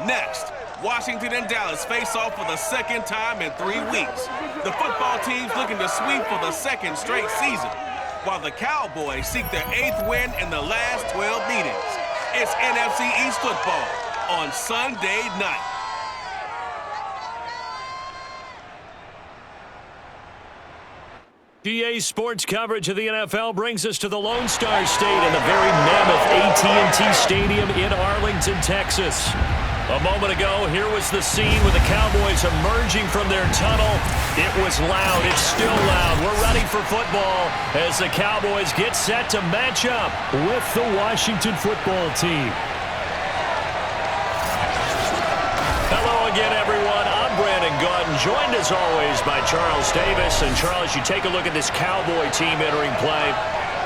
Next, Washington and Dallas face off for the second time in 3 weeks. The football team's looking to sweep for the second straight season, while the Cowboys seek their 8th win in the last 12 meetings. It's NFC East football on Sunday night. GA Sports coverage of the NFL brings us to the Lone Star State in the very mammoth AT&T Stadium in Arlington, Texas. A moment ago, here was the scene with the Cowboys emerging from their tunnel. It was loud. It's still loud. We're ready for football as the Cowboys get set to match up with the Washington football team. Hello again, everyone. I'm Brandon Gautin, joined as always by Charles Davis. And Charles, you take a look at this Cowboy team entering play.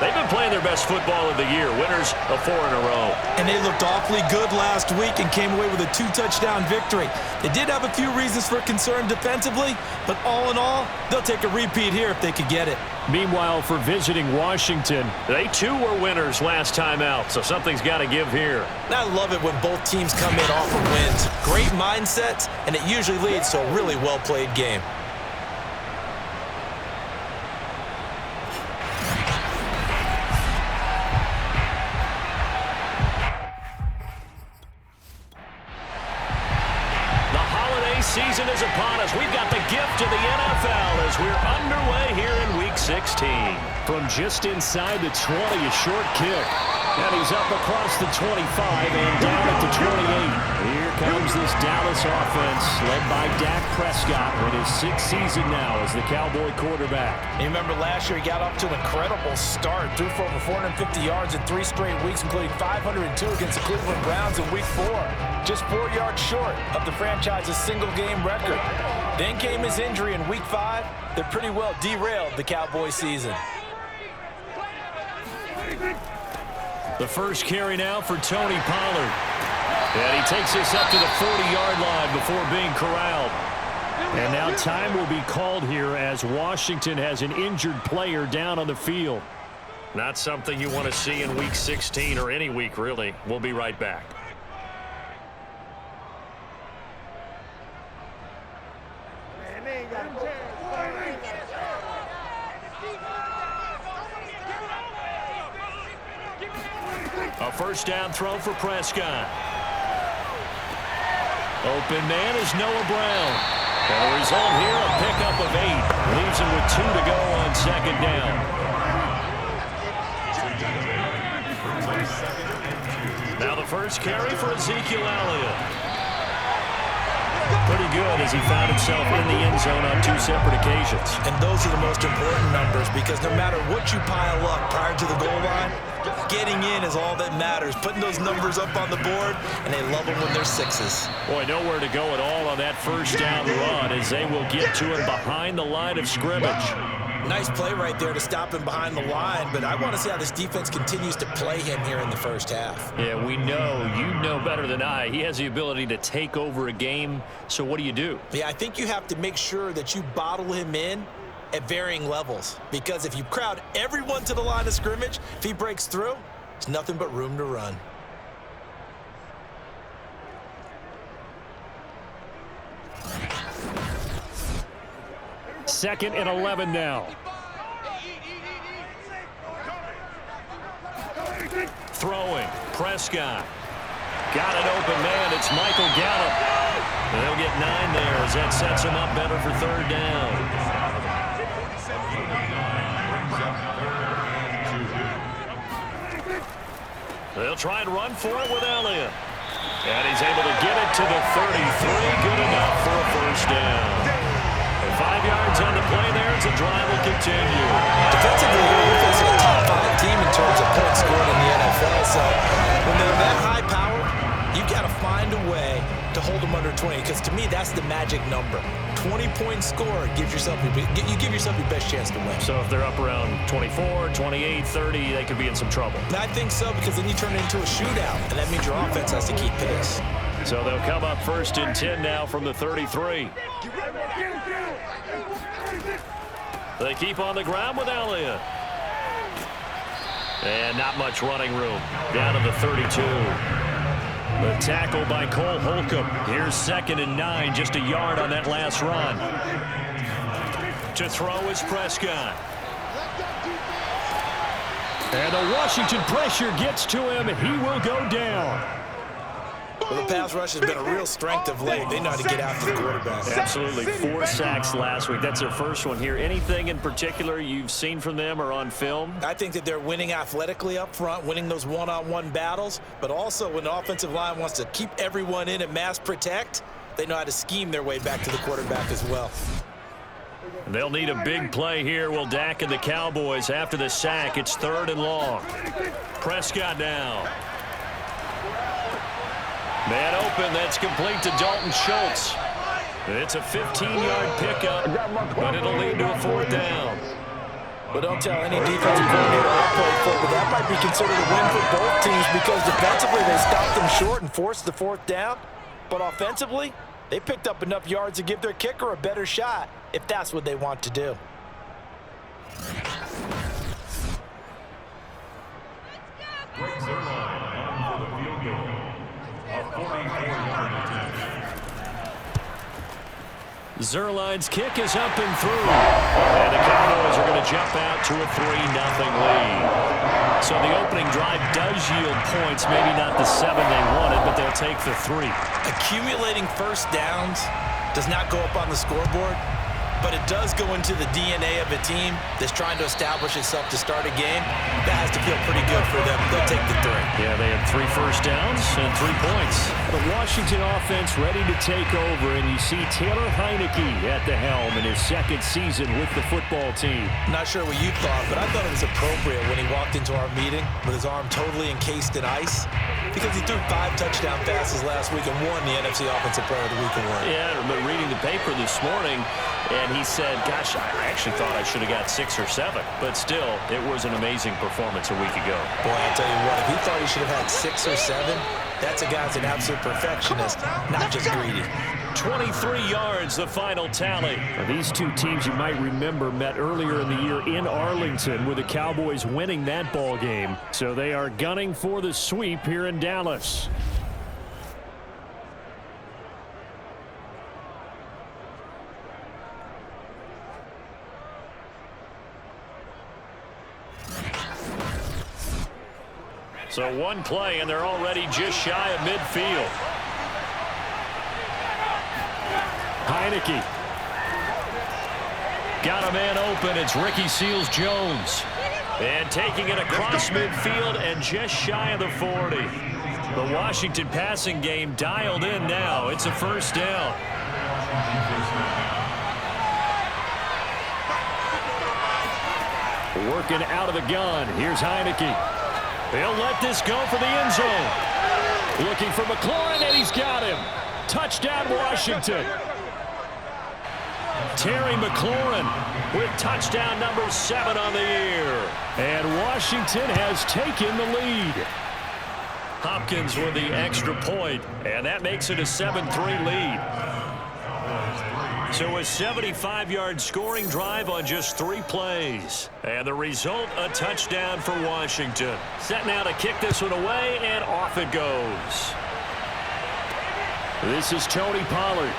They've been playing their best football of the year, winners of 4 in a row. And they looked awfully good last week and came away with a 2-touchdown victory. They did have a few reasons for concern defensively, but all in all, they'll take a repeat here if they could get it. Meanwhile, for visiting Washington, they too were winners last time out, so something's got to give here. And I love it when both teams come in off of wins. Great mindsets, and it usually leads to a really well-played game. Season is upon us. We've got the gift of the NFL as we're underway here in Week 16. From just inside the 20, a short kick. And he's up across the 25 and down at the 28. Here comes this Dallas offense led by Dak Prescott in his 6th season now as the Cowboy quarterback. You remember last year he got off to an incredible start. Threw for over 450 yards in 3 straight weeks, including 502 against the Cleveland Browns in Week 4. Just 4 yards short of the franchise's single-game record. Then came his injury in Week 5 that pretty well derailed the Cowboy season. The first carry now for Tony Pollard. And he takes this up to the 40-yard line before being corralled. And now time will be called here as Washington has an injured player down on the field. Not something you want to see in Week 16 or any week, really. We'll be right back. A first down throw for Prescott. Open man is Noah Brown. And the result here, a pickup of 8. Leaves him with 2 to go on second down. Now the first carry for Ezekiel Elliott. Pretty good as he found himself in the end zone on 2 separate occasions. And those are the most important numbers because no matter what you pile up prior to the goal line, getting in is all that matters. Putting those numbers up on the board, and they love them when they're 6s. Boy, nowhere to go at all on that first down run as they will get to him behind the line of scrimmage. Nice play right there to stop him behind the line, but I want to see how this defense continues to play him here in the first half. Yeah, we know. You know better than I. He has the ability to take over a game, so what do? Yeah, I think you have to make sure that you bottle him in at varying levels, because if you crowd everyone to the line of scrimmage, if he breaks through, there's nothing but room to run. Second and 11 now. Throwing. Prescott. Got an open man. It's Michael Gallup. And they'll get 9 there as that sets him up better for 3rd down. They'll try and run for it with Elliott. And he's able to get it to the 33. Good enough for a first down. 5 yards on the play there as the drive will continue. Defensively, we're facing a top 5 team in terms of points scored in the NFL. So when they're that high power, you've got to find a way to hold them under 20. Because to me, that's the magic number. 20-point score gives yourself you give yourself your best chance to win. So if they're up around 24, 28, 30, they could be in some trouble. And I think so, because then you turn it into a shootout, and that means your offense has to keep pace. So they'll come up 1st and 10 now from the 33. They keep on the ground with Elliott. And not much running room. Down to the 32. The tackle by Cole Holcomb. Here's 2nd and 9, just a yard on that last run. To throw is Prescott. And the Washington pressure gets to him. He will go down. Well, the pass rush has been a real strength of late. They know how to get after the quarterback. Absolutely. 4 sacks last week. That's their first one here. Anything in particular you've seen from them or on film? I think that they're winning athletically up front, winning those one-on-one battles, but also when the offensive line wants to keep everyone in and mass protect, they know how to scheme their way back to the quarterback as well. They'll need a big play here. Will Dak and the Cowboys after the sack. It's 3rd and long. Prescott now. Man open, that's complete to Dalton Schultz. It's a 15-yard pickup, but it'll lead to a 4th down. But don't tell any defensive coordinator I played for, but that might be considered a win for both teams because defensively they stopped them short and forced the 4th down. But offensively, they picked up enough yards to give their kicker a better shot if that's what they want to do. Zuerlein's kick is up and through. And the Cowboys are going to jump out to a 3-0 lead. So the opening drive does yield points, maybe not the 7 they wanted, but they'll take the 3. Accumulating first downs does not go up on the scoreboard, but it does go into the DNA of a team that's trying to establish itself to start a game. That has to feel pretty good for them. They'll take the 3. Yeah, they had 3 first downs and 3 points. The Washington offense ready to take over, and you see Taylor Heineke at the helm in his 2nd season with the football team. Not sure what you thought, but I thought it was appropriate when he walked into our meeting with his arm totally encased in ice because he threw 5 touchdown passes last week and won the NFC Offensive Player of the Week award. Yeah, but reading the paper this morning, and he said, gosh, I actually thought I should have got 6 or 7. But still, it was an amazing performance a week ago. Boy, I'll tell you what, if he thought he should have had 6 or 7, that's a guy that's an absolute perfectionist, not just greedy. 23 yards, the final tally. Now, these two teams you might remember met earlier in the year in Arlington with the Cowboys winning that ball game. So they are gunning for the sweep here in Dallas. So 1 play, and they're already just shy of midfield. Heineke. Got a man open. It's Ricky Seals-Jones. And taking it across midfield and just shy of the 40. The Washington passing game dialed in now. It's a 1st down. Working out of the gun. Here's Heineke. He'll let this go for the end zone. Looking for McLaurin, and he's got him. Touchdown, Washington. Terry McLaurin with touchdown number 7 on the year. And Washington has taken the lead. Hopkins with the extra point, and that makes it a 7-3 lead. So a 75-yard scoring drive on just 3 plays. And the result, a touchdown for Washington. Set now to kick this one away, and off it goes. This is Tony Pollard.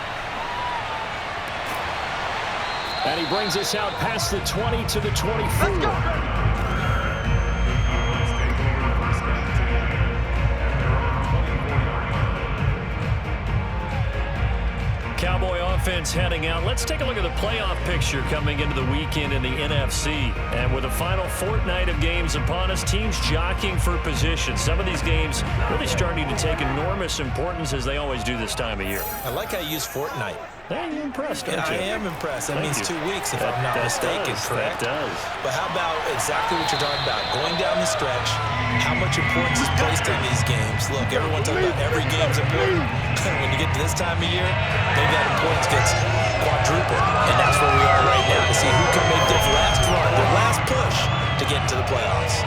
And he brings us out past the 20 to the 24. Cowboy offense heading out. Let's take a look at the playoff picture coming into the weekend in the NFC. And with the final fortnight of games upon us, teams jockeying for position. Some of these games really starting to take enormous importance as they always do this time of year. I like how you use fortnight. Hey, you're impressed, aren't you? I am impressed. That means 2 weeks, if That I'm not mistaken, does, correct? That does. But how about exactly what you're talking about? Going down the stretch, how much importance is placed on these games? Look, everyone talks about every game's important. When you get to this time of year, maybe that importance gets quadrupled. And that's where we are right now to see who can make their last run, their last push to get into the playoffs.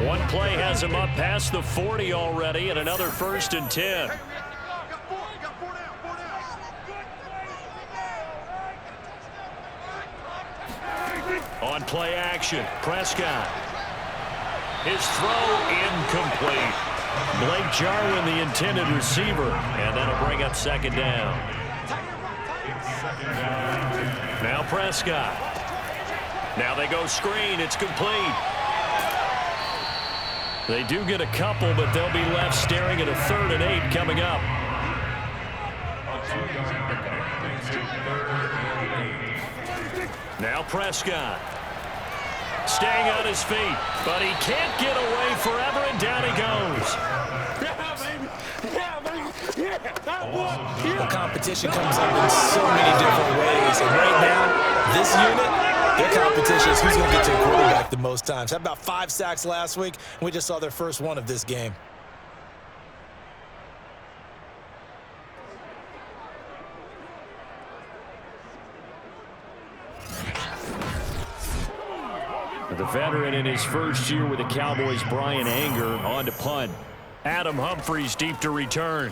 One play has him up past the 40 already, and another 1st and 10. On play action, Prescott. His throw incomplete. Blake Jarwin, the intended receiver, and that'll bring up second down. Now Prescott. Now they go screen. It's complete. They do get a couple, but they'll be left staring at a 3rd and 8 coming up. Now Prescott. Staying on his feet, but he can't get away forever, and down he goes. The competition comes up in so many different ways, and right now, this unit, their competition is who's going to get to the quarterback the most times. Had about 5 sacks last week, and we just saw their first one of this game. The veteran in his first year with the Cowboys, Brian Anger, on to punt. Adam Humphries deep to return.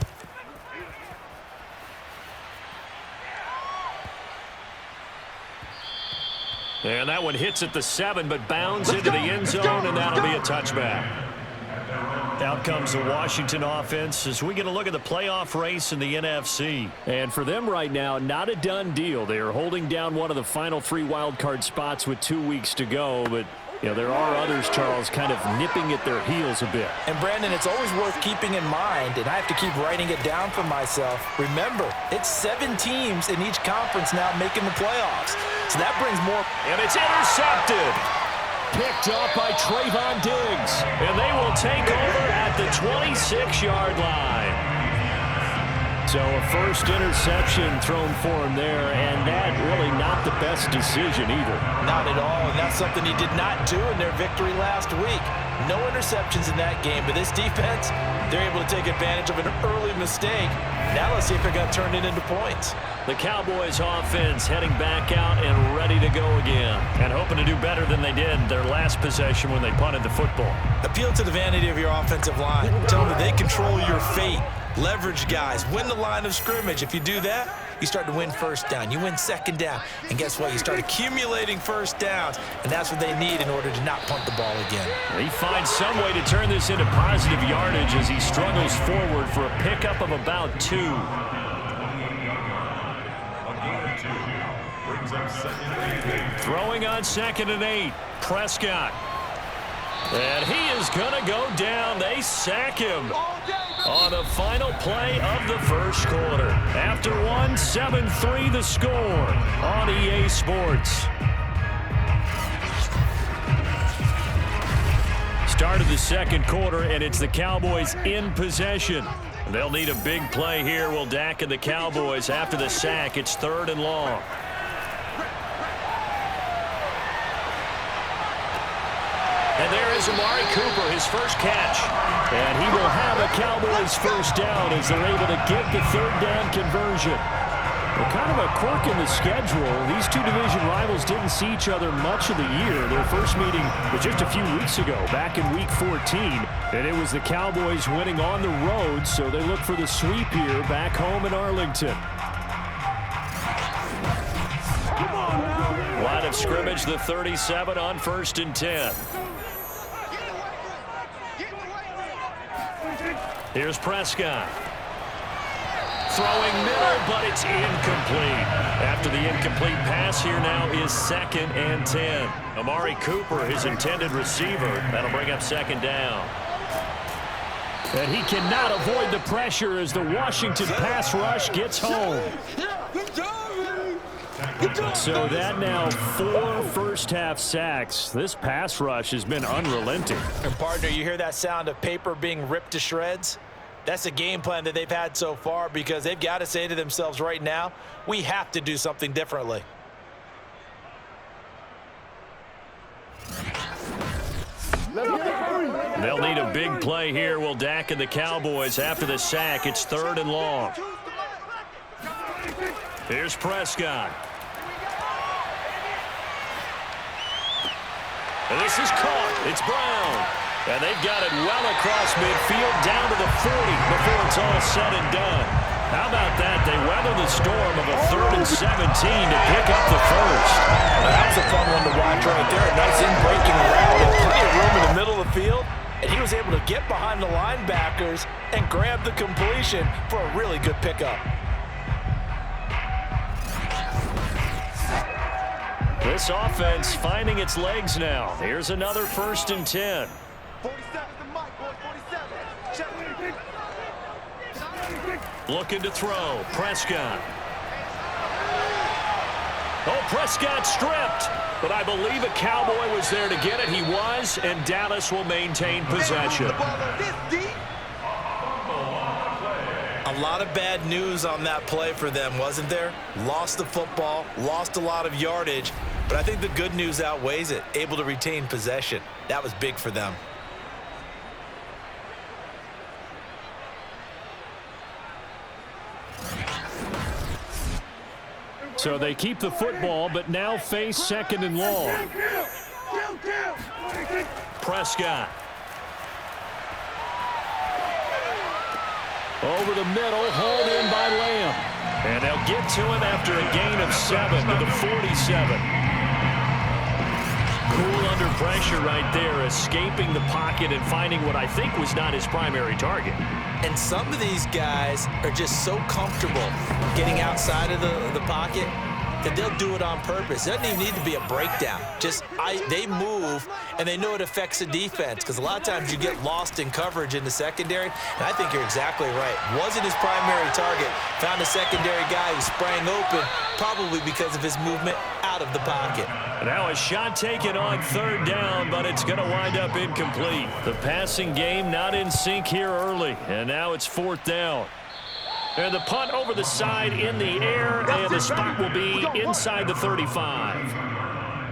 And that one hits at the 7, but bounds into the end zone, and that'll be a touchback. Out comes the Washington offense as we get a look at the playoff race in the NFC. And for them right now, not a done deal. They are holding down one of the final 3 wildcard spots with 2 weeks to go, but you know, there are others, Charles, kind of nipping at their heels a bit. And, Brandon, it's always worth keeping in mind, and I have to keep writing it down for myself. Remember, it's 7 teams in each conference now making the playoffs. So that brings more. And it's intercepted. Picked up by Trayvon Diggs. And they will take over at the 26-yard line. So a first interception thrown for him there, and that really not the best decision either. Not at all, and that's something he did not do in their victory last week. No interceptions in that game, but this defense, they're able to take advantage of an early mistake. Now let's see if they're going to turn it into points. The Cowboys offense heading back out and ready to go again, and hoping to do better than they did their last possession when they punted the football. Appeal to the vanity of your offensive line. Tell them that they control your fate. Leverage guys. Win the line of scrimmage. If you do that, you start to win first down. You win second down. And guess what? You start accumulating first downs. And that's what they need in order to not punt the ball again. He finds some way to turn this into positive yardage as he struggles forward for a pickup of about 2. Throwing on 2nd and 8. Prescott. And he is going to go down. They sack him on the final play of the first quarter. After 1, 7-3 the score on EA Sports. Start of the second quarter, and it's the Cowboys in possession. They'll need a big play here. Will Dak and the Cowboys after the sack. It's 3rd and long. And there is Amari Cooper, his first catch. And he will have a Cowboys first down as they're able to get the 3rd down conversion. Well, kind of a quirk in the schedule. These 2 division rivals didn't see each other much of the year. Their first meeting was just a few weeks ago, back in Week 14. And it was the Cowboys winning on the road, so they look for the sweep here back home in Arlington. Line of scrimmage, the 37 on 1st and 10. Here's Prescott. Throwing middle, but it's incomplete. After the incomplete pass, here now is 2nd and 10. Amari Cooper, his intended receiver. That'll bring up 2nd down. And he cannot avoid the pressure as the Washington pass rush gets home. So that now 4 first-half sacks. This pass rush has been unrelenting. And, partner, you hear that sound of paper being ripped to shreds? That's the game plan that they've had so far because they've got to say to themselves right now, we have to do something differently. They'll need a big play here. Will Dak and the Cowboys after the sack. It's 3rd and long. Here's Prescott. And this is caught. It's Brown. And they've got it well across midfield down to the 40 before it's all said and done. How about that? They weather the storm of a 3rd and 17 to pick up the first. That was a fun one to watch pressure right there. A nice in-breaking route and plenty of room in the middle of the field. And he was able to get behind the linebackers and grab the completion for a really good pickup. This offense finding its legs now. Here's another 1st and 10. 47 to Mike, boys, 47. Looking to throw. Prescott. Oh, Prescott stripped. But I believe a Cowboy was there to get it. He was, and Dallas will maintain possession. A lot of bad news on that play for them, wasn't there? Lost the football, lost a lot of yardage, but I think the good news outweighs it. Able to retain possession. That was big for them. So they keep the football, but now face 2nd and long. Prescott. Over the middle, hauled in by Lamb. And they'll get to him after a gain of 7 to the 47. Cool under pressure right there, escaping the pocket and finding what I think was not his primary target. And some of these guys are just so comfortable getting outside of the pocket that they'll do it on purpose. It doesn't even need to be a breakdown. They move, and they know it affects the defense because a lot of times you get lost in coverage in the secondary, and I think you're exactly right. Wasn't his primary target. Found a secondary guy who sprang open, probably because of his movement out of the pocket. Now a shot taken on 3rd down, but it's going to wind up incomplete. The passing game not in sync here early, and now it's 4th down. And the punt over the side in the air, and the spot will be inside the 35.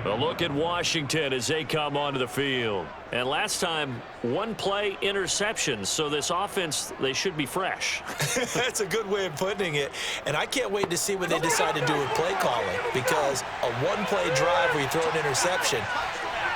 A look at Washington as they come onto the field. And last time, 1 play interception, so this offense, they should be fresh. That's a good way of putting it. And I can't wait to see what they decide to do with play calling, because a 1-play drive where you throw an interception,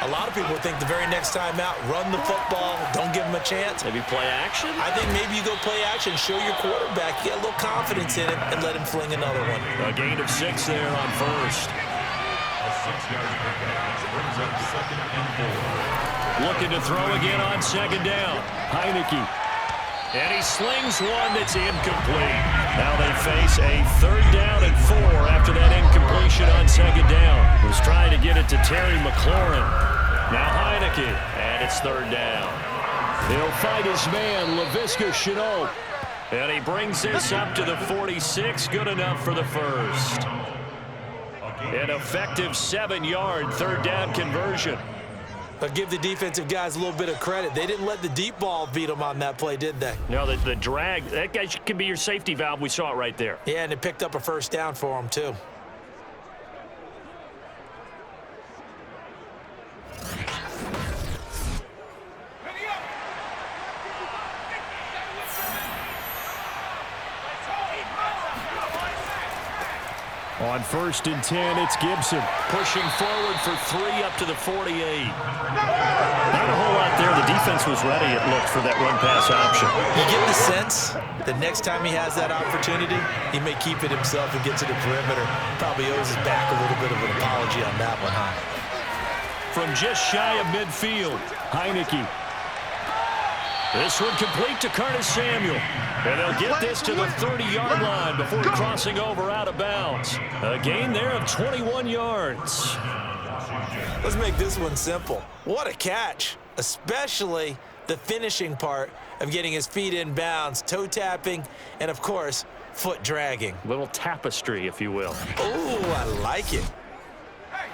a lot of people think the very next time out, run the football, don't give them a chance. Maybe play action? I think maybe you go play action, show your quarterback, you get a little confidence in him, and let him fling another one. A gain of 6 there on 1st. A 6-yard pickup brings up 2nd and 4. Looking to throw again on 2nd down. Heineke. And he slings one that's incomplete. Now they face a 3rd down and 4 after that incompletion on 2nd down. Was trying to get it to Terry McLaurin. Now Heineke, and it's 3rd down. He'll fight his man, Laviska Shenault. And he brings this up to the 46, good enough for the 1st. An effective 7-yard 3rd down conversion. But give the defensive guys a little bit of credit. They didn't let the deep ball beat them on that play, did they? No, the drag, that guy can be your safety valve. We saw it right there. Yeah, and it picked up a 1st down for them, too. On 1st and 10, it's Gibson. Pushing forward for 3 up to the 48. Not a whole lot there. The defense was ready, it looked, for that run-pass option. You get the sense that next time he has that opportunity, he may keep it himself and get to the perimeter. Probably owes his back a little bit of an apology on that one, huh? From just shy of midfield, Heineke. This one complete to Curtis Samuel. And they'll get this to the 30-yard line before crossing over out of bounds. A gain there of 21 yards. Let's make this one simple. What a catch, especially the finishing part of getting his feet in bounds, toe tapping, and, of course, foot dragging. Little tapestry, if you will. Oh, I like it.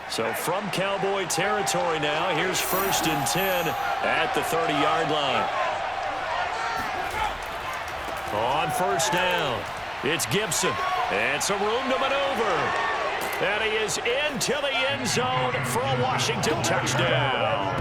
So from Cowboy territory now, here's 1st and 10 at the 30-yard line. On 1st down, it's Gibson. And some room to maneuver. And he is into the end zone for a Washington touchdown.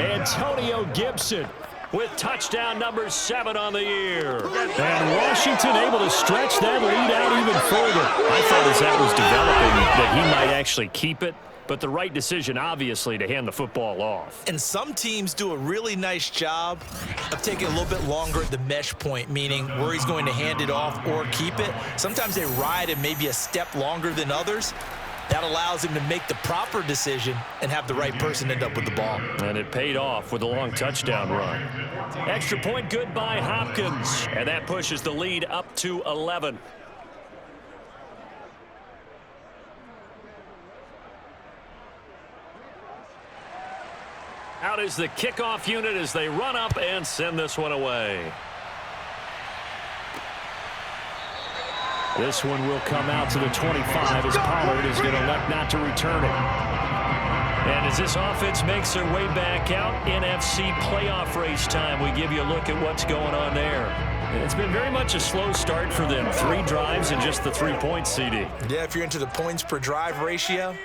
Antonio Gibson with touchdown number 7 on the year. And Washington able to stretch that lead out even further. I thought as that was developing that he might actually keep it. But the right decision, obviously, to hand the football off. And some teams do a really nice job of taking a little bit longer at the mesh point, meaning where he's going to hand it off or keep it. Sometimes they ride it maybe a step longer than others. That allows him to make the proper decision and have the right person end up with the ball. And it paid off with a long touchdown run. Extra point good by Hopkins. And that pushes the lead up to 11. Out is the kickoff unit as they run up and send this one away. This one will come out to the 25 as Pollard is going to elect not to return it. And as this offense makes their way back out, NFC playoff race time, we give you a look at what's going on there. It's been very much a slow start for them. 3 drives and just the 3 points, CD. Yeah, if you're into the points per drive ratio,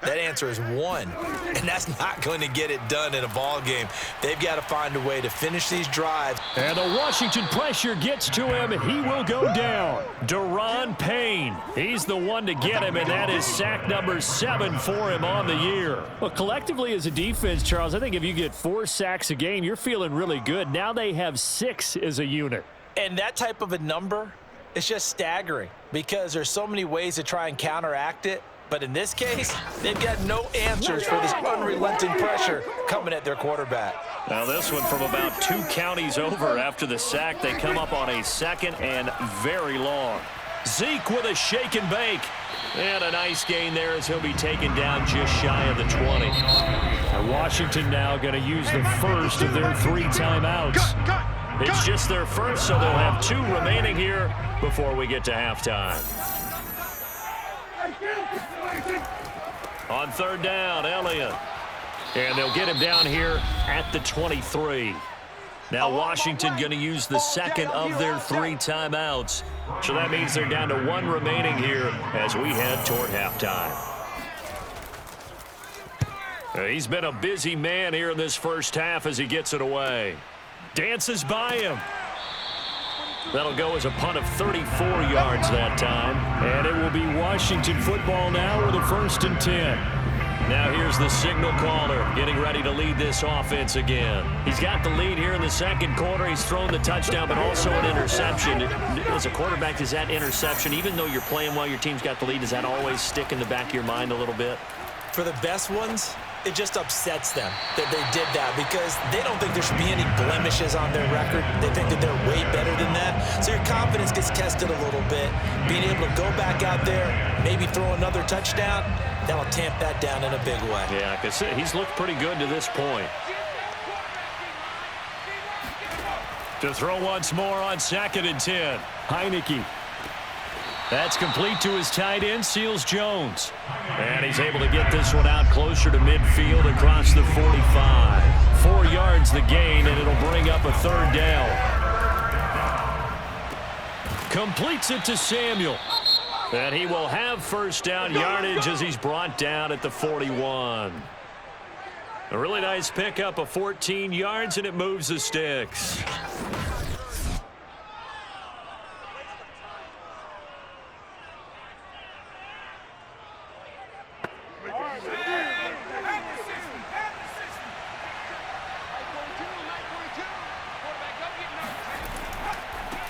that answer is 1, and that's not going to get it done in a ball game. They've got to find a way to finish these drives. And the Washington pressure gets to him. He will go down. Deron Payne. He's the one to get him, and that is sack number 7 for him on the year. Well, collectively as a defense, Charles, I think if you get 4 sacks a game, you're feeling really good. Now they have 6 as a unit. And that type of a number is just staggering because there's so many ways to try and counteract it. But in this case, they've got no answers for this unrelenting pressure coming at their quarterback. Now this one from about 2 counties over after the sack. They come up on a 2nd and very long. Zeke with a shake and bake. And a nice gain there as he'll be taken down just shy of the 20. And Washington now going to use the first of their 3 timeouts. It's just their first, so they'll have 2 remaining here before we get to halftime. On 3rd down, Elliott. And they'll get him down here at the 23. Now Washington going to use the 2nd of their 3 timeouts. So that means they're down to 1 remaining here as we head toward halftime. He's been a busy man here in this first half as he gets it away. Dances by him. That'll go as a punt of 34 yards that time. And it will be Washington football now with a 1st and 10. Now here's the signal caller getting ready to lead this offense again. He's got the lead here in the 2nd quarter. He's thrown the touchdown, but also an interception. As a quarterback, does that interception, even though you're playing while your team's got the lead, does that always stick in the back of your mind a little bit? For the best ones, it just upsets them that they did that because they don't think there should be any blemishes on their record. They think that they're way better than that. So your confidence gets tested a little bit. Being able to go back out there, maybe throw another touchdown, that'll tamp that down in a big way. Yeah, because he's looked pretty good to this point. To throw once more on 2nd and 10. Heineke. That's complete to his tight end, Seals Jones. And he's able to get this one out closer to midfield across the 45. 4 yards the gain, and it'll bring up a 3rd down. Completes it to Samuel. And he will have 1st down yardage as he's brought down at the 41. A really nice pickup of 14 yards, and it moves the sticks.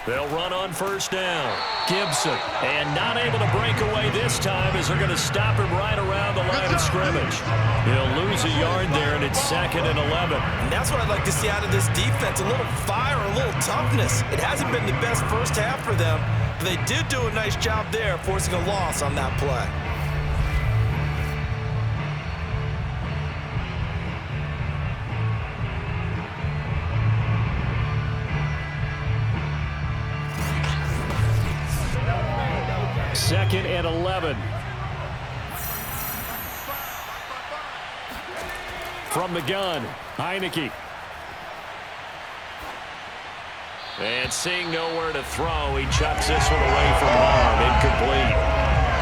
They'll run on 1st down. Gibson. And not able to break away this time as they're going to stop him right around the line of scrimmage. He'll lose a yard there, and it's 2nd and 11. And that's what I'd like to see out of this defense, a little fire, a little toughness. It hasn't been the best first half for them, but they did do a nice job there forcing a loss on that play. Second and 11. From the gun, Heineke. And seeing nowhere to throw, he chucks this one away from home. Incomplete.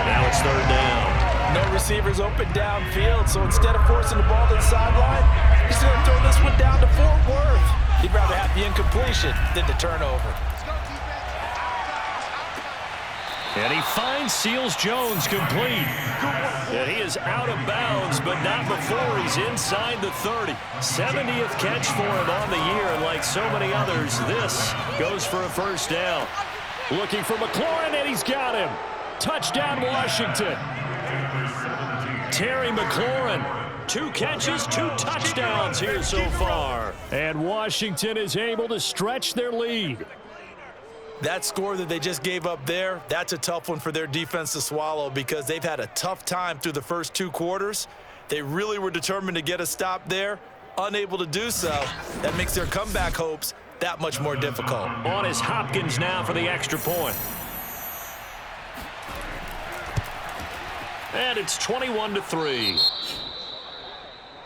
Now it's 3rd down. No receivers open downfield, so instead of forcing the ball to the sideline, he's going to throw this one down to Fort Worth. He'd rather have the incompletion than the turnover. And he finds Seals Jones complete. And he is out of bounds, but not before he's inside the 30. 70th catch for him on the year, and like so many others, this goes for a 1st down. Looking for McLaurin, and he's got him. Touchdown, Washington. Terry McLaurin. 2 catches, 2 touchdowns here so far. And Washington is able to stretch their lead. That score that they just gave up there, that's a tough one for their defense to swallow because they've had a tough time through the first 2 quarters. They really were determined to get a stop there, unable to do so. That makes their comeback hopes that much more difficult. On is Hopkins now for the extra point. And it's 21-3.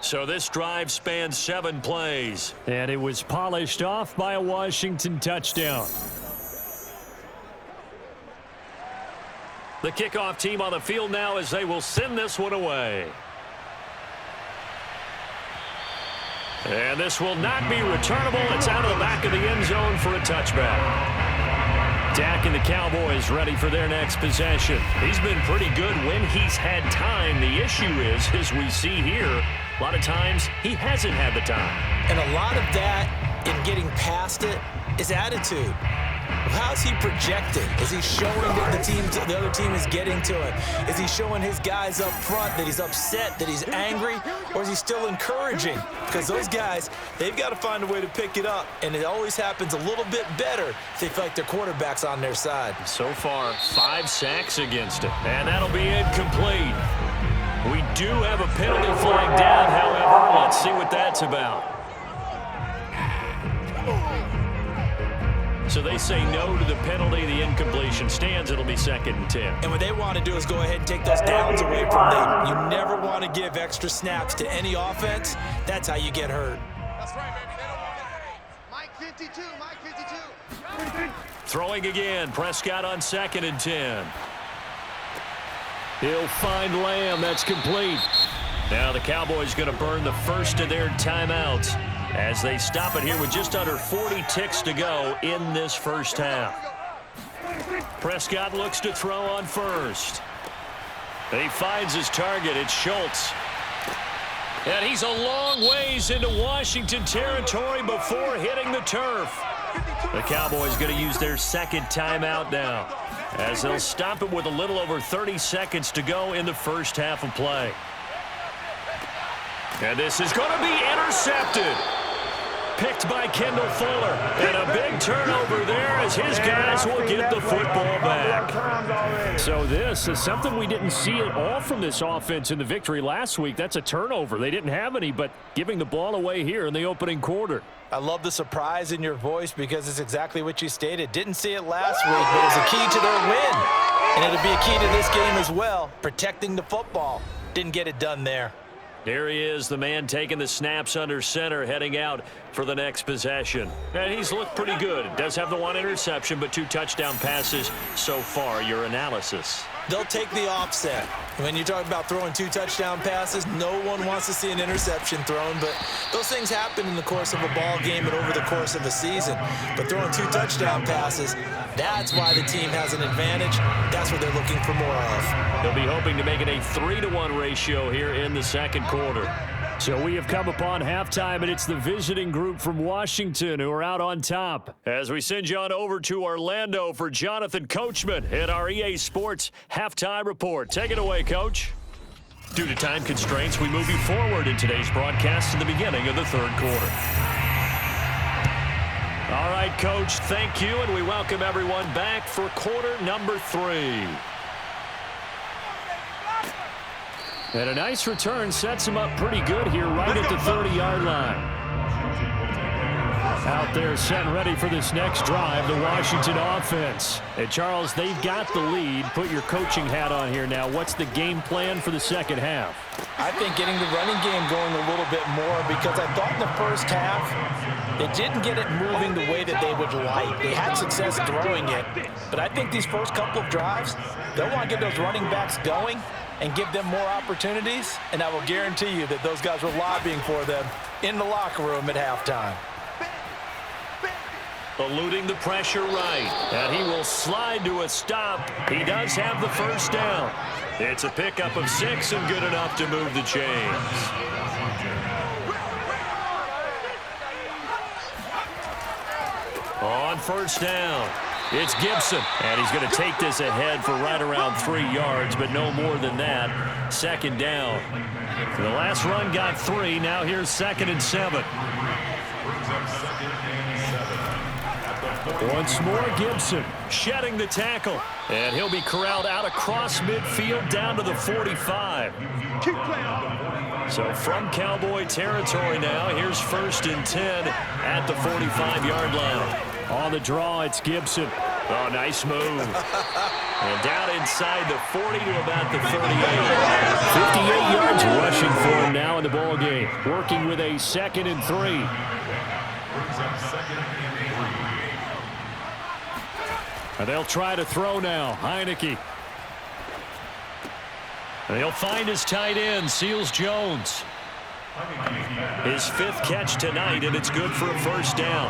So this drive spans 7 plays. And it was polished off by a Washington touchdown. The kickoff team on the field now as they will send this one away. And this will not be returnable. It's out of the back of the end zone for a touchback. Dak and the Cowboys ready for their next possession. He's been pretty good when he's had time. The issue is, as we see here, a lot of times he hasn't had the time. And a lot of that in getting past it is attitude. How's he projected? Is he showing that the other team is getting to him? Is he showing his guys up front that he's upset, that he's angry, or is he still encouraging? Because those guys, they've got to find a way to pick it up, and it always happens a little bit better if they feel like their quarterback's on their side. So far, 5 sacks against him, and that'll be incomplete. We do have a penalty flag down, however. Let's see what that's about. So they say no to the penalty. The incompletion stands. It'll be 2nd and 10. And what they want to do is go ahead and take those downs away from them. You never want to give extra snaps to any offense. That's how you get hurt. That's right, baby. They don't want it. Mike 52, Mike 52. Throwing again. Prescott on 2nd and 10. He'll find Lamb. That's complete. Now the Cowboys going to burn the first of their timeouts as they stop it here with just under 40 ticks to go in this first half. Prescott looks to throw on first. He finds his target. It's Schultz. And he's a long ways into Washington territory before hitting the turf. The Cowboys going to use their 2nd timeout now as they'll stop it with a little over 30 seconds to go in the first half of play. And this is going to be intercepted. Picked by Kendall Fuller. And a big turnover there as his guys will get the football back. So this is something we didn't see at all from this offense in the victory last week. That's a turnover. They didn't have any, but giving the ball away here in the opening quarter. I love the surprise in your voice because it's exactly what you stated. Didn't see it last week, but it's a key to their win. And it'll be a key to this game as well, protecting the football. Didn't get it done there. Here he is, the man taking the snaps under center, heading out for the next possession. And he's looked pretty good. Does have the 1 interception, but 2 touchdown passes so far. Your analysis? They'll take the offset. When you talk about throwing 2 touchdown passes, no one wants to see an interception thrown, but those things happen in the course of a ball game and over the course of a season. But throwing 2 touchdown passes, that's why the team has an advantage. That's what they're looking for more of. They'll be hoping to make it a 3-to-1 ratio here in the second quarter. So we have come upon halftime, and it's the visiting group from Washington who are out on top. As we send you on over to Orlando for Jonathan Coachman at our EA Sports Halftime Report. Take it away, Coach. Due to time constraints, we move you forward in today's broadcast to the beginning of the third quarter. All right, Coach, thank you, and we welcome everyone back for quarter number 3. And a nice return sets him up pretty good here right at the 30-yard line. Out there set and ready for this next drive, the Washington offense. And Charles, they've got the lead. Put your coaching hat on here now. What's the game plan for the second half? I think getting the running game going a little bit more because I thought in the first half they didn't get it moving the way that they would like. They had success throwing it, but I think these first couple of drives, they'll want to get those running backs going and give them more opportunities, and I will guarantee you that those guys were lobbying for them in the locker room at halftime. Eluding the pressure right, and he will slide to a stop. He does have the first down. It's a pickup of 6 and good enough to move the chains. On first down, It's Gibson, and he's going to take this ahead for right around 3 yards, but no more than that. Second down. The last run got 3. Now here's 2nd and 7. Once more, Gibson shedding the tackle, and he'll be corralled out across midfield down to the 45. So from Cowboy territory now, here's 1st and 10 at the 45-yard line. On the draw, it's Gibson. Oh, nice move. And down inside the 40 to about the 38. 58 yards rushing for him now in the ball game. Working with a 2nd and 3. And they'll try to throw now. Heineke. And he'll find his tight end, Seals Jones. His 5th catch tonight, and it's good for a 1st down.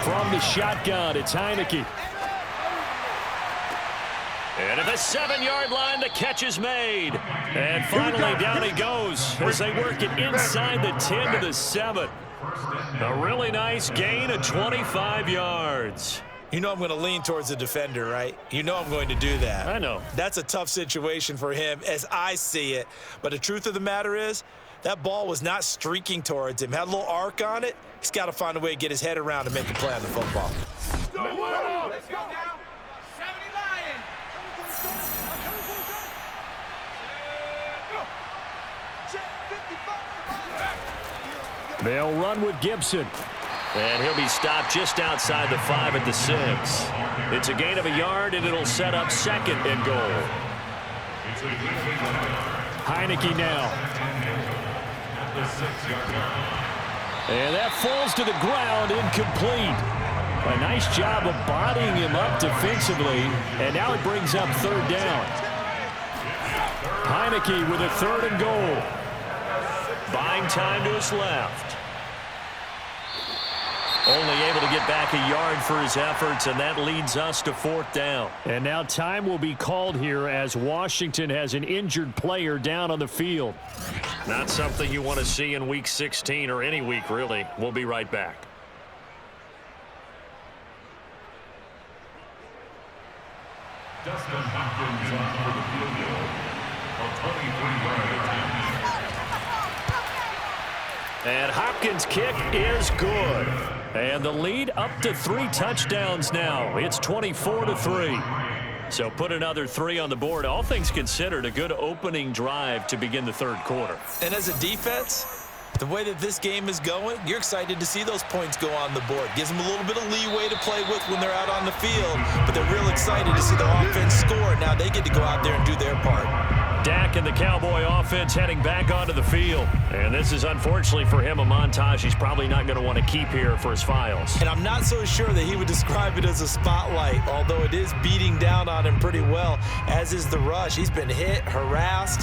From the shotgun, it's Heineke. And at the 7-yard line, the catch is made. And finally, down he goes as they work it inside the 10 to the 7. A really nice gain of 25 yards. You know I'm going to lean towards the defender, right? You know I'm going to do that. I know. That's a tough situation for him as I see it. But the truth of the matter is, that ball was not streaking towards him. Had a little arc on it. He's got to find a way to get his head around and make a play on the football. Let's go now. 70 Lion. They'll run with Gibson. And he'll be stopped just outside the 5 at the 6. It's a gain of a yard, and it'll set up 2nd and goal. Heineke now. And that falls to the ground, incomplete. A nice job of bodying him up defensively, and now it brings up 3rd down. Heineke with a 3rd and goal. Buying time to his left. Only able to get back a yard for his efforts, and that leads us to 4th down. And now time will be called here as Washington has an injured player down on the field. Not something you want to see in Week 16 or any week, really. We'll be right back. Dustin Hopkins on for the field goal. A 23-yard attempt. And Hopkins' kick is good. And the lead up to 3 touchdowns now. It's 24-3. So put another 3 on the board. All things considered, a good opening drive to begin the 3rd quarter. And as a defense, the way that this game is going, you're excited to see those points go on the board. Gives them a little bit of leeway to play with when they're out on the field, but they're real excited to see their offense score. Now they get to go out there and do their part. Dak and the Cowboy offense heading back onto the field. And this is, unfortunately for him, a montage he's probably not going to want to keep here for his files. And I'm not so sure that he would describe it as a spotlight, although it is beating down on him pretty well, as is the rush. He's been hit, harassed,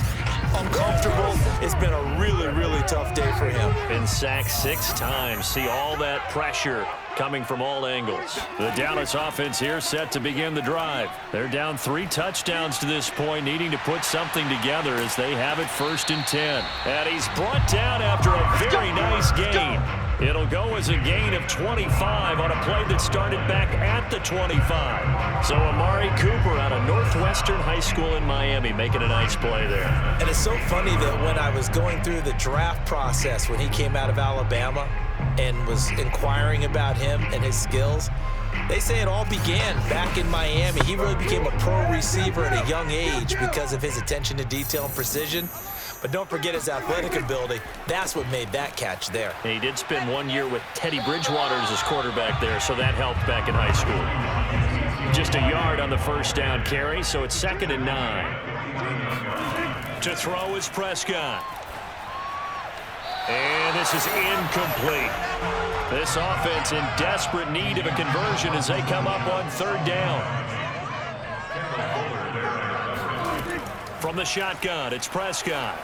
uncomfortable. It's been a really, really tough day for him. Been sacked 6 times. See all that pressure coming from all angles. The Dallas offense here set to begin the drive. They're down 3 touchdowns to this point, needing to put something together as they have it 1st and 10. And he's brought down after a very nice gain. It'll go as a gain of 25 on a play that started back at the 25. So Amari Cooper out of Northwestern High School in Miami making a nice play there. And it's so funny that when I was going through the draft process when he came out of Alabama and was inquiring about him and his skills, they say it all began back in Miami. He really became a pro receiver at a young age because of his attention to detail and precision. But don't forget his athletic ability. That's what made that catch there. And he did spend 1 year with Teddy Bridgewater as his quarterback there, so that helped back in high school. Just a yard on the 1st down carry, so it's 2nd and 9. To throw is Prescott. And this is incomplete. This offense in desperate need of a conversion as they come up on 3rd down. From the shotgun, it's Prescott.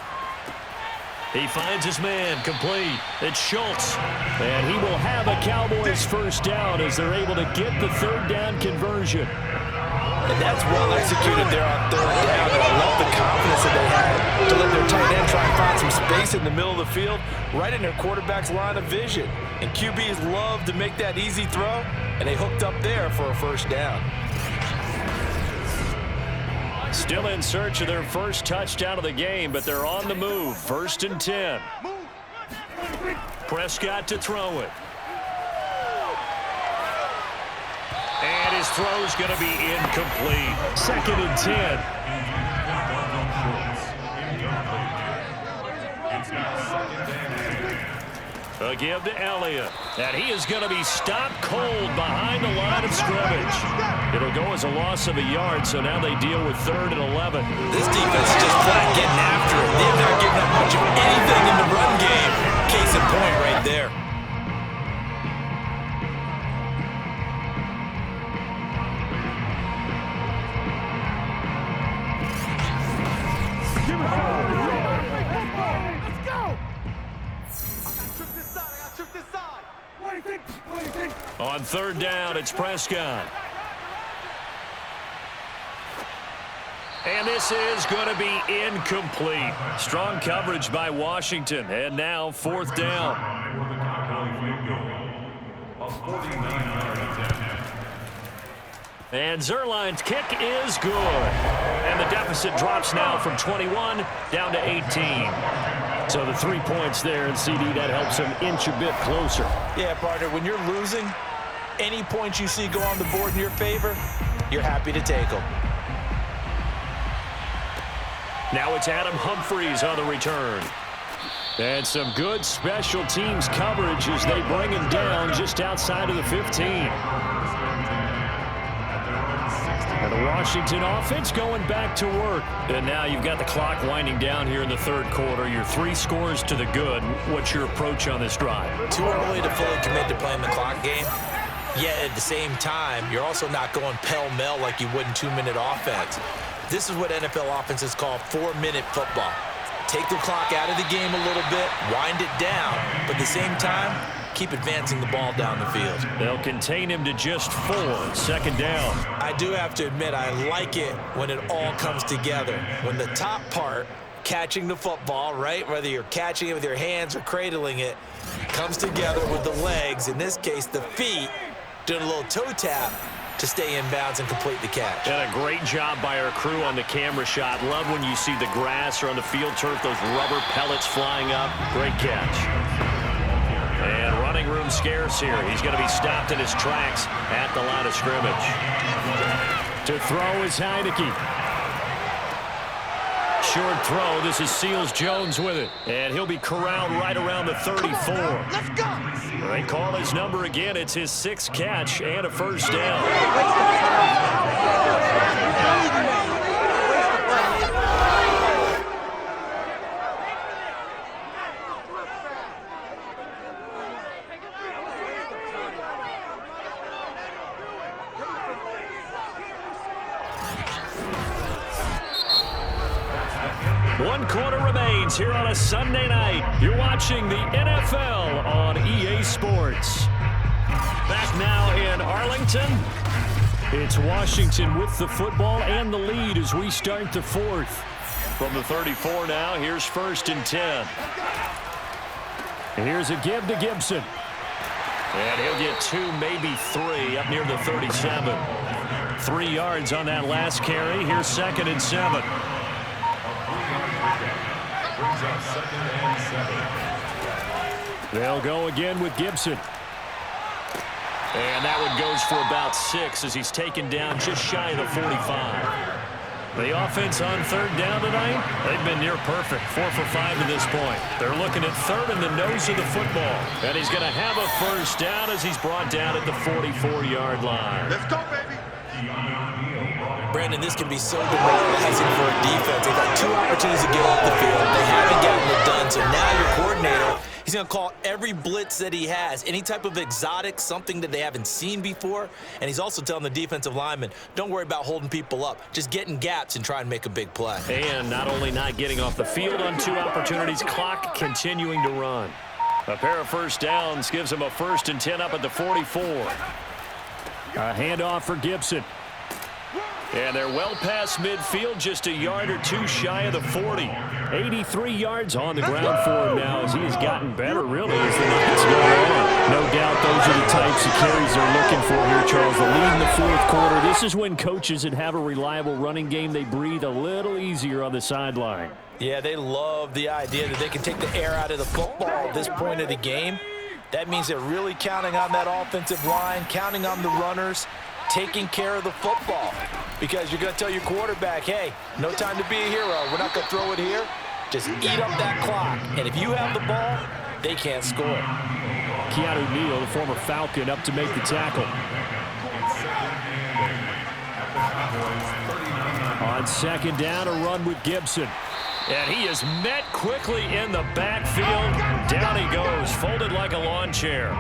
He finds his man, complete. It's Schultz. And he will have a Cowboys 1st down as they're able to get the 3rd down conversion. And that's well executed there on 3rd down. And I love the confidence that they had to let their tight end try and find some space in the middle of the field, right in their quarterback's line of vision. And QBs love to make that easy throw, and they hooked up there for a first down. Still in search of their first touchdown of the game, but they're on the move. 1st and 10. Prescott to throw it. And his throw's going to be incomplete. 2nd and 10. A give to Elliott. And he is going to be stopped cold behind the line of scrimmage. It'll go as a loss of a yard, so now they deal with 3rd and 11. This defense is just flat getting after it. They've not given up much of anything in the run game. Case in point right there. On 3rd down, it's Prescott. And this is going to be incomplete. Strong coverage by Washington. And now 4th down. And Zerline's kick is good. And the deficit drops now from 21 down to 18. So the 3 points there, and CD, that helps him inch a bit closer. Yeah, partner, when you're losing, any points you see go on the board in your favor, you're happy to take them. Now it's Adam Humphries on the return. And some good special teams coverage as they bring him down just outside of the 15. And the Washington offense going back to work. And now you've got the clock winding down here in the 3rd quarter. You're 3 scores to the good. What's your approach on this drive? Too early to fully commit to playing the clock game. Yet at the same time, you're also not going pell-mell like you would in 2-minute offense. This is what NFL offenses call 4-minute football. Take the clock out of the game a little bit, wind it down, but at the same time, keep advancing the ball down the field. They'll contain him to just 4. 2nd down. I do have to admit, I like it when it all comes together. When the top part, catching the football, right, whether you're catching it with your hands or cradling it, comes together with the legs, in this case the feet, doing a little toe tap to stay in bounds and complete the catch. And a great job by our crew on the camera shot. Love when you see the grass or on the field turf, those rubber pellets flying up. Great catch. And running room scarce here. He's going to be stopped in his tracks at the line of scrimmage. To throw is Heineke. Short throw. This is Seals-Jones with it. And he'll be corralled right around the 34. Let's go. They call his number again. It's his 6th catch and a first down. One quarter remains here on a Sunday night. You're watching the NFL on EA Sports. Back now in Arlington. It's Washington with the football and the lead as we start the 4th. From the 34 now, here's 1st and 10. And here's a give to Gibson. And he'll get 2, maybe 3 up near the 37. 3 yards on that last carry. Here's 2nd and 7. Brings up 2nd and 7. They'll go again with Gibson. And that one goes for about 6 as he's taken down just shy of the 45. The offense on 3rd down tonight, they've been near perfect. 4 for 5 to this point. They're looking at 3rd in the nose of the football. And he's going to have a first down as he's brought down at the 44-yard line. Let's go, baby. Brandon, this can be so demoralizing for a defense. They've had 2 opportunities to get off the field. They haven't gotten it done. So now your coordinator, he's going to call every blitz that he has, any type of exotic, something that they haven't seen before. And he's also telling the defensive linemen, don't worry about holding people up. Just get in gaps and try and make a big play. And not only not getting off the field on 2 opportunities, clock continuing to run. A pair of first downs gives him a 1st and 10 up at the 44. A handoff for Gibson. And they're well past midfield, just a yard or two shy of the 40. 83 yards on the ground for him now as he has gotten better, really, as the night's going on. No doubt those are the types of carries they're looking for here, Charles. The lead in the fourth quarter. This is when coaches that have a reliable running game, they breathe a little easier on the sideline. Yeah, they love the idea that they can take the air out of the football at this point of the game. That means they're really counting on that offensive line, counting on the runners, taking care of the football. Because you're going to tell your quarterback, hey, no time to be a hero. We're not going to throw it here. Just eat up that clock. And if you have the ball, they can't score. Keanu Neal, the former Falcon, up to make the tackle. On second down, a run with Gibson. And he is met quickly in the backfield. Down he goes, folded like a lawn chair.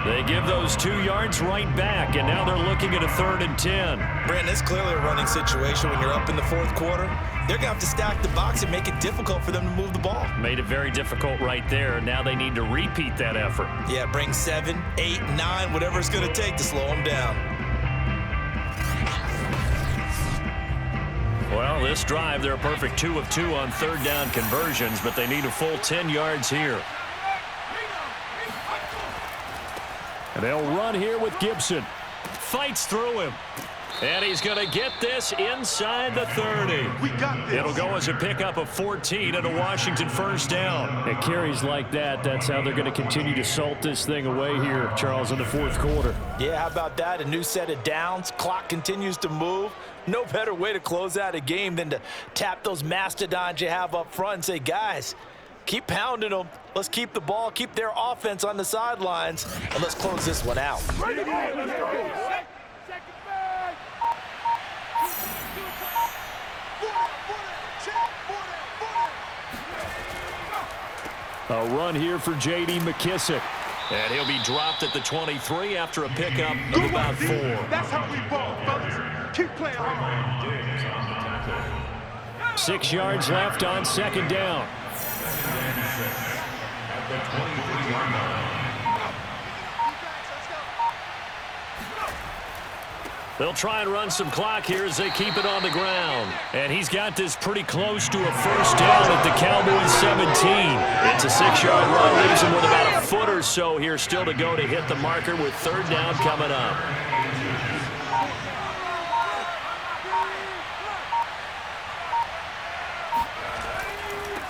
They give those 2 yards right back, and now they're looking at a 3rd and 10. Brandon, it's clearly a running situation when you're up in the fourth quarter. They're going to have to stack the box and make it difficult for them to move the ball. Made it very difficult right there. Now they need to repeat that effort. Yeah, bring 7, 8, 9, whatever it's going to take to slow them down. Well, this drive, they're a perfect 2 of 2 on 3rd down conversions, but they need a full 10 yards here. And they'll run here with Gibson. Fights through him. And he's going to get this inside the 30. We got this. It'll go as a pickup of 14 and a Washington first down. It carries like that. That's how they're going to continue to salt this thing away here, Charles, in the fourth quarter. Yeah, how about that? A new set of downs. Clock continues to move. No better way to close out a game than to tap those mastodons you have up front and say, guys, keep pounding them. Let's keep the ball, keep their offense on the sidelines, and let's close this one out. A run here for J.D. McKissick. And he'll be dropped at the 23 after a pickup of about 4. That's how we ball, fellas. Keep playing hard. 6 yards left on second down. At the 23-yard line. They'll try and run some clock here as they keep it on the ground. And he's got this pretty close to a first down at the Cowboys 17. It's a 6-yard run, leaves him with about a foot or so here still to go to hit the marker with 3rd down coming up.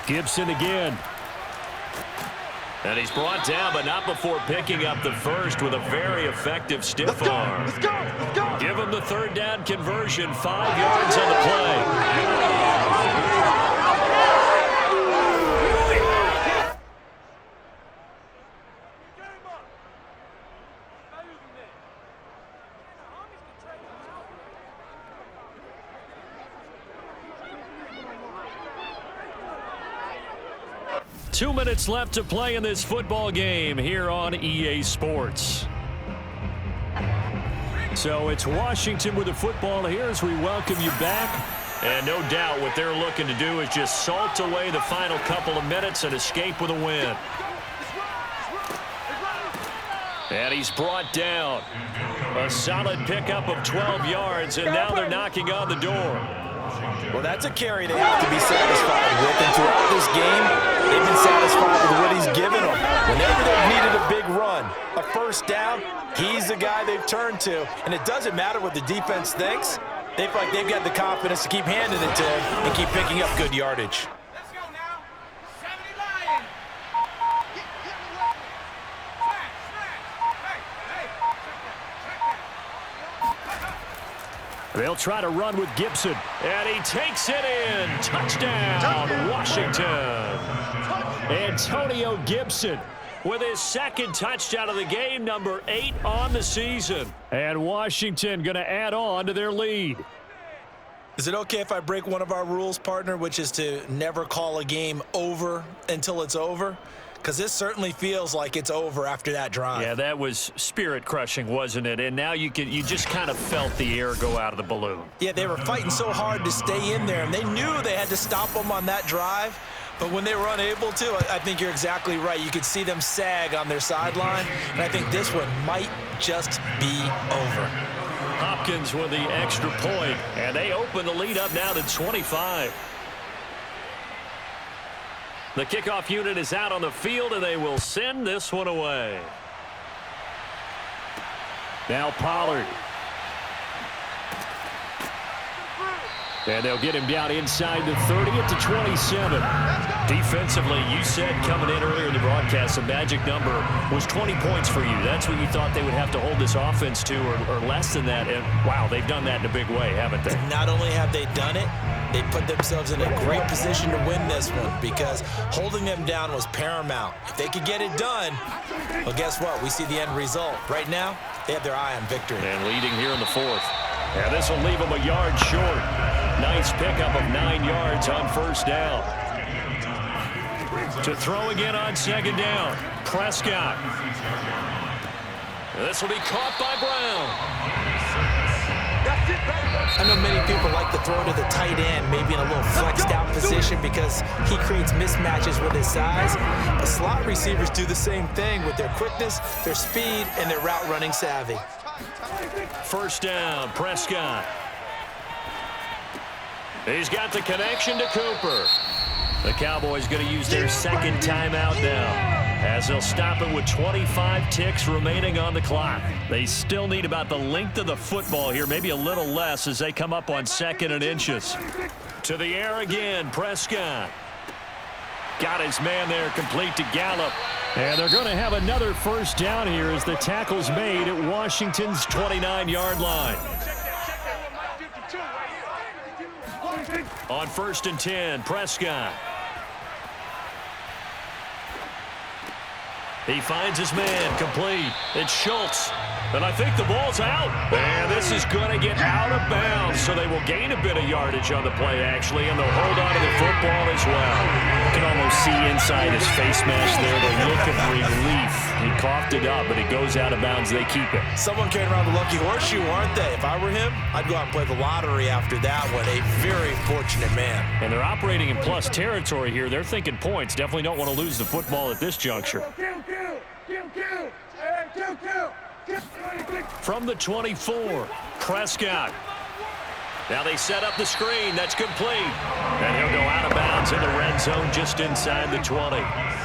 Gibson again. And he's brought down, but not before picking up the first with a very effective stiff arm. Let's go. Let's go. Give him the 3rd down conversion, 5 yards on the play. Two minutes left to play in this football game here on EA Sports. So it's Washington with the football here as we welcome you back. And no doubt what they're looking to do is just salt away the final couple of minutes and escape with a win. And he's brought down. A solid pickup of 12 yards, and now they're knocking on the door. Well, that's a carry they have to be satisfied with. And throughout this game, they've been satisfied with what he's given them. Whenever they've needed a big run, a first down, he's the guy they've turned to. And it doesn't matter what the defense thinks. They feel like they've got the confidence to keep handing it to him and keep picking up good yardage. Let's go now. 70 Lion. Get away. They'll try to run with Gibson. And he takes it in. Touchdown, Washington. Antonio Gibson with his 2nd touchdown of the game, number 8 on the season. And Washington going to add on to their lead. Is it okay if I break one of our rules, partner, which is to never call a game over until it's over? Because this certainly feels like it's over after that drive. Yeah, that was spirit-crushing, wasn't it? And now you just kind of felt the air go out of the balloon. Yeah, they were fighting so hard to stay in there, and they knew they had to stop them on that drive. But when they were unable to, I think you're exactly right. You could see them sag on their sideline, and I think this one might just be over. Hopkins with the extra point, and they open the lead up now to 25. The kickoff unit is out on the field, and they will send this one away. Now Pollard. And they'll get him down inside the 30 at the 27. Defensively, you said coming in earlier in the broadcast, the magic number was 20 points for you. That's what you thought they would have to hold this offense to, or less than that. And, wow, they've done that in a big way, haven't they? Not only have they done it, they put themselves in a great position to win this one because holding them down was paramount. If they could get it done, well, guess what? We see the end result. Right now, they have their eye on victory. And leading here in the fourth. And this will leave them a yard short. Nice pickup of 9 yards on first down. To throw again on second down. Prescott. This will be caught by Brown. I know many people like to throw to the tight end, maybe in a little flexed out position because he creates mismatches with his size. But slot receivers do the same thing with their quickness, their speed, and their route running savvy. First down, Prescott. He's got the connection to Cooper. The Cowboys going to use their second timeout now, as they'll stop it with 25 ticks remaining on the clock. They still need about the length of the football here, maybe a little less as they come up on 2nd and inches. To the air again, Prescott. Got his man there, complete to Gallup. And they're going to have another first down here as the tackle's made at Washington's 29-yard line. On 1st and 10, Prescott. He finds his man, complete. It's Schultz. And I think the ball's out. And this is going to get out of bounds, so they will gain a bit of yardage on the play, actually, and they'll hold on to the football as well. You can almost see inside his face mask there the look of relief. He coughed it up, but it goes out of bounds. They keep it. Someone carrying around the lucky horseshoe, aren't they? If I were him, I'd go out and play the lottery after that one. A very fortunate man. And they're operating in plus territory here. They're thinking points. Definitely don't want to lose the football at this juncture. From the 24, Prescott. Now they set up the screen. That's complete. And he'll go out of bounds in the red zone just inside the 20.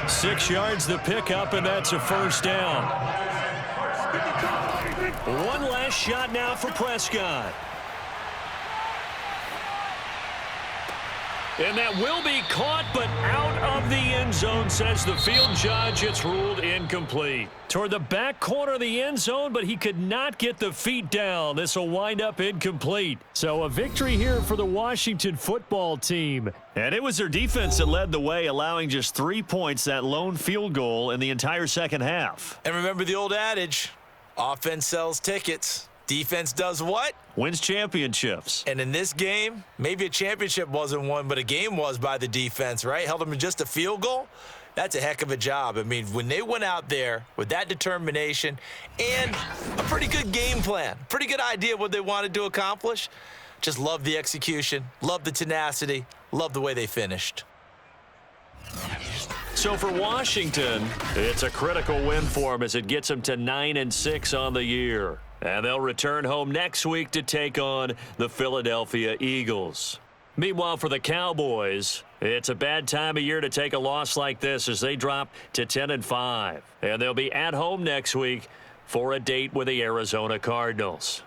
6 yards the pickup, and that's a first down. One last shot now for Prescott. And that will be caught, but out of the end zone, says the field judge. It's ruled incomplete. Toward the back corner of the end zone, but he could not get the feet down. This will wind up incomplete. So a victory here for the Washington football team. And it was their defense that led the way, allowing just 3 points, that lone field goal in the entire second half. And remember the old adage, offense sells tickets. Defense does what? Wins championships. And in this game, maybe a championship wasn't won, but a game was by the defense, right? Held them to just a field goal. That's a heck of a job. I mean, when they went out there with that determination and a pretty good game plan, pretty good idea of what they wanted to accomplish, just love the execution, love the tenacity, love the way they finished. So for Washington, it's a critical win for them as it gets them to 9-6 on the year. And they'll return home next week to take on the Philadelphia Eagles. Meanwhile, for the Cowboys, it's a bad time of year to take a loss like this as they drop to 10-5. And they'll be at home next week for a date with the Arizona Cardinals.